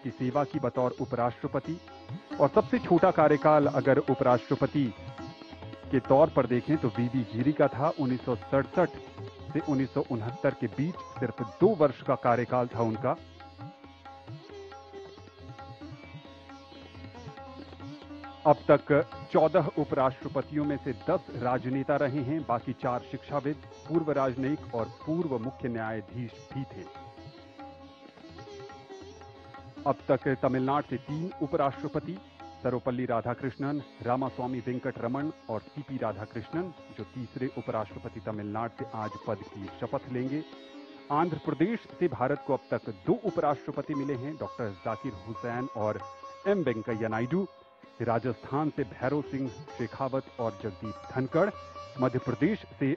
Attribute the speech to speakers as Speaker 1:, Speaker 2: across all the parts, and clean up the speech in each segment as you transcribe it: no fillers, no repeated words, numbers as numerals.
Speaker 1: की सेवा की बतौर उपराष्ट्रपति। और सबसे छोटा कार्यकाल अगर उपराष्ट्रपति के तौर पर देखें तो वीवी गिरी का था। 1967 से 1969 के बीच सिर्फ 2 वर्ष का कार्यकाल था उनका। अब तक 14 उपराष्ट्रपतियों में से 10 राजनेता रहे हैं, बाकी 4 शिक्षाविद, पूर्व राजनयिक और पूर्व मुख्य न्यायाधीश भी थे। अब तक तमिलनाडु से 3 उपराष्ट्रपति, सर्वपल्ली राधाकृष्णन, रामास्वामी वेंकटरमण और सीपी राधाकृष्णन, जो तीसरे उपराष्ट्रपति तमिलनाडु से आज पद की शपथ लेंगे। आंध्र प्रदेश से भारत को अब तक 2 उपराष्ट्रपति मिले हैं, डॉक्टर जाकिर हुसैन और एम वेंकैया नायडू। राजस्थान से भैरव सिंह शेखावत और जगदीप धनखड़, मध्य प्रदेश से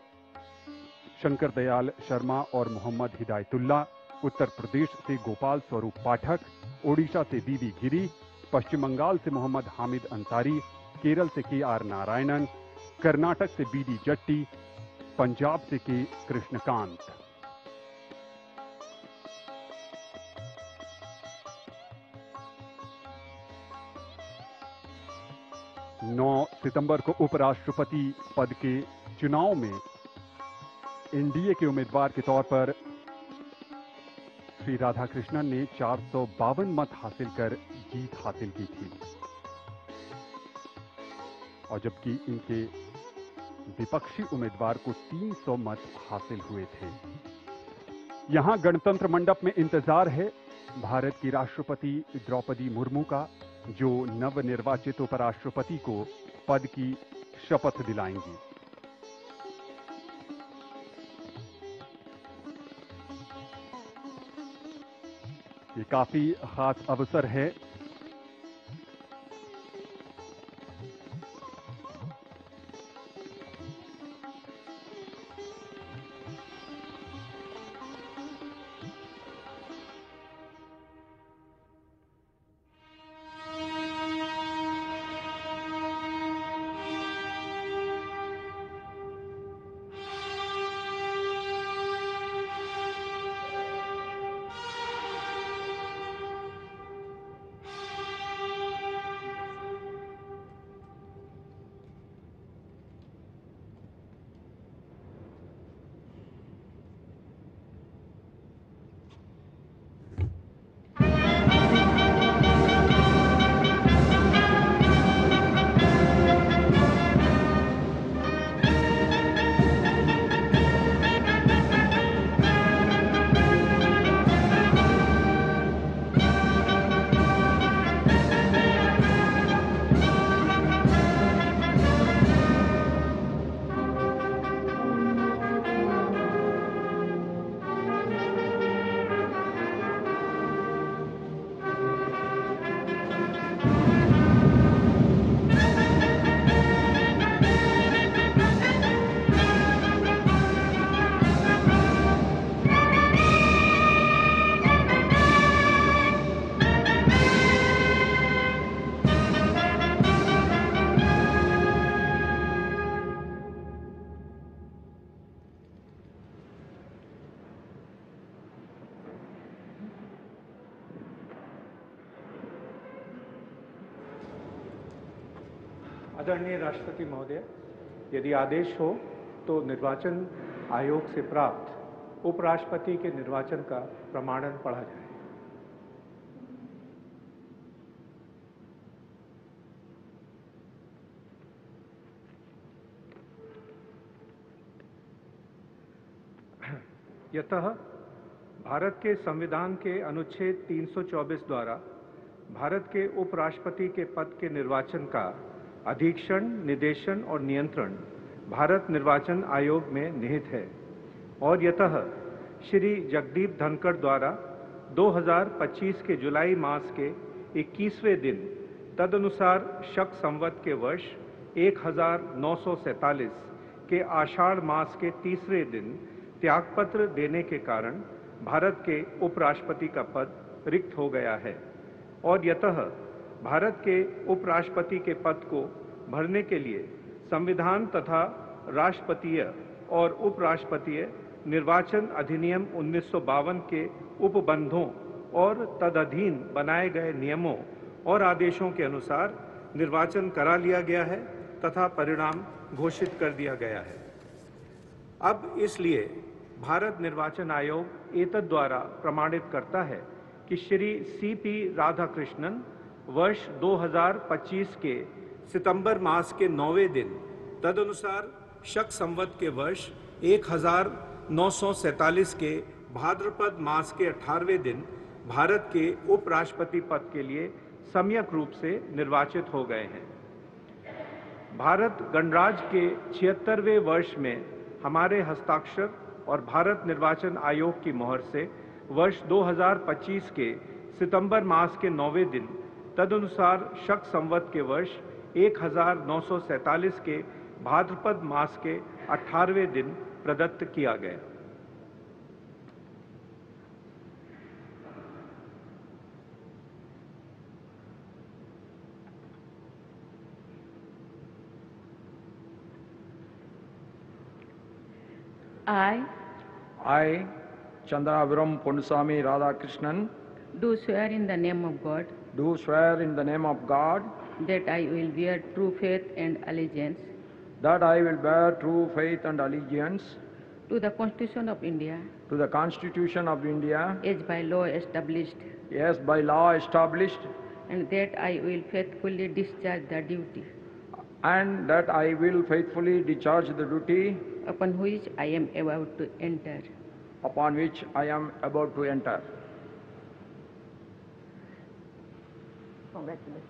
Speaker 1: शंकर दयाल शर्मा और मोहम्मद हिदायतुल्ला, उत्तर प्रदेश से गोपाल स्वरूप पाठक, ओडिशा से वीवी गिरी, पश्चिम बंगाल से मोहम्मद हामिद अंसारी, केरल से के.आर. नारायणन, कर्नाटक से बी.डी. जट्टी, पंजाब से के. कृष्णकांत। नौ सितंबर को उपराष्ट्रपति पद के चुनाव में एनडीए के उम्मीदवार के तौर पर श्री राधाकृष्णन ने 452 मत हासिल कर जीत हासिल की थी, और जबकि इनके विपक्षी उम्मीदवार को 300 मत हासिल हुए थे। यहां गणतंत्र मंडप में इंतजार है भारत की राष्ट्रपति द्रौपदी मुर्मू का, जो नवनिर्वाचित उपराष्ट्रपति को पद की शपथ दिलाएंगी। ये काफी खास अवसर है।
Speaker 2: आदरणीय राष्ट्रपति महोदय, यदि आदेश हो तो निर्वाचन आयोग से प्राप्त उपराष्ट्रपति के निर्वाचन का प्रमाणन पढ़ा जाए। यतः भारत के संविधान के अनुच्छेद 324 द्वारा भारत के उपराष्ट्रपति के पद के निर्वाचन का अधीक्षण, निर्देशन और नियंत्रण भारत निर्वाचन आयोग में निहित है, और यतः श्री जगदीप धनखड़ द्वारा 2025 के जुलाई मास के 21वें दिन तदनुसार शक संवत के वर्ष 1947 के आषाढ़ मास के तीसरे दिन त्यागपत्र देने के कारण भारत के उपराष्ट्रपति का पद रिक्त हो गया है, और यतः भारत के उपराष्ट्रपति के पद को भरने के लिए संविधान तथा राष्ट्रपतीय और उपराष्ट्रपतीय निर्वाचन अधिनियम 1952 के उपबंधों और तदधीन बनाए गए नियमों और आदेशों के अनुसार निर्वाचन करा लिया गया है तथा परिणाम घोषित कर दिया गया है। अब इसलिए भारत निर्वाचन आयोग एतद द्वारा प्रमाणित करता है कि श्री सीपी राधाकृष्णन वर्ष 2025 के सितंबर मास के 9वें दिन तदनुसार शक संवत के वर्ष 1947 के भाद्रपद मास के 18वें दिन भारत के उपराष्ट्रपति पद के लिए सम्यक रूप से निर्वाचित हो गए हैं। भारत गणराज्य के 76वें वर्ष में हमारे हस्ताक्षर और भारत निर्वाचन आयोग की मोहर से वर्ष 2025 के सितंबर मास के 9वें दिन तदनुसार शक संवत के वर्ष 1947 के भाद्रपद मास के 18वें दिन प्रदत्त किया गया।
Speaker 3: I, Chandraviram Ponnusamy Radhakrishnan,
Speaker 4: do swear in the name of God
Speaker 3: do swear in the name of God
Speaker 4: that I will bear true faith and allegiance
Speaker 3: that I will bear true faith and allegiance
Speaker 4: to the Constitution of India
Speaker 3: to the Constitution of India
Speaker 4: as by law established,
Speaker 3: as by law established,
Speaker 4: and that I will faithfully discharge the duty
Speaker 3: and that I will faithfully discharge the duty
Speaker 4: upon which I am about to enter.
Speaker 3: upon which I am about to enter.
Speaker 4: Congratulations.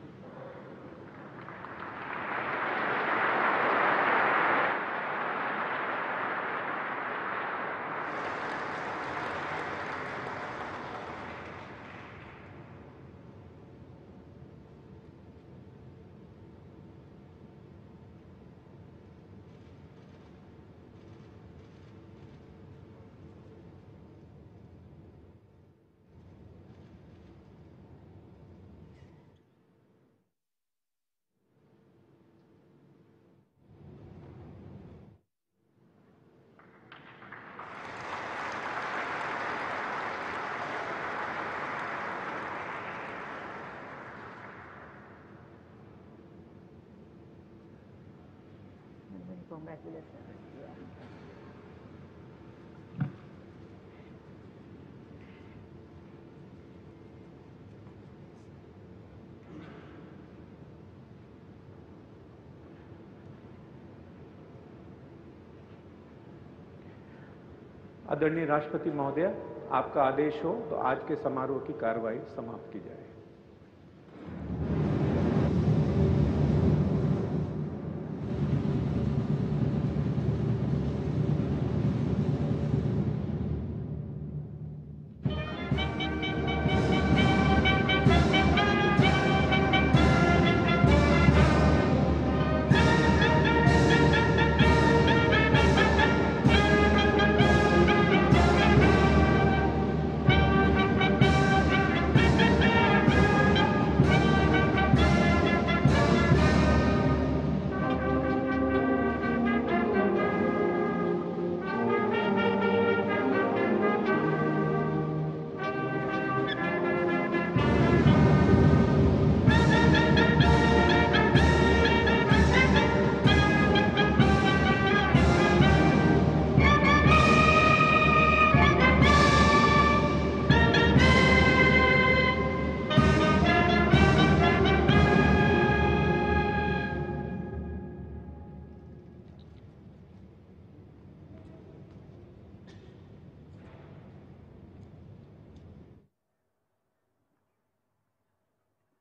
Speaker 4: Congratulations.
Speaker 2: आदरणीय राष्ट्रपति महोदय, आपका आदेश हो तो आज के समारोह की कार्रवाई समाप्त की जाए।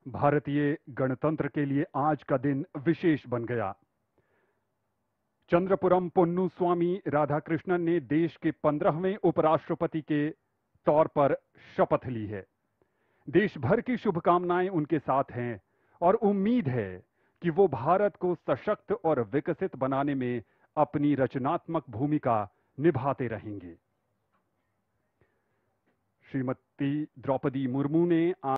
Speaker 1: भारतीय गणतंत्र के लिए आज का दिन विशेष बन गया। चंद्रपुरम पोन्नुस्वामी राधाकृष्णन ने देश के 15वें उपराष्ट्रपति के तौर पर शपथ ली है। देश भर की शुभकामनाएं उनके साथ हैं और उम्मीद है कि वो भारत को सशक्त और विकसित बनाने में अपनी रचनात्मक भूमिका निभाते रहेंगे। श्रीमती द्रौपदी मुर्मू ने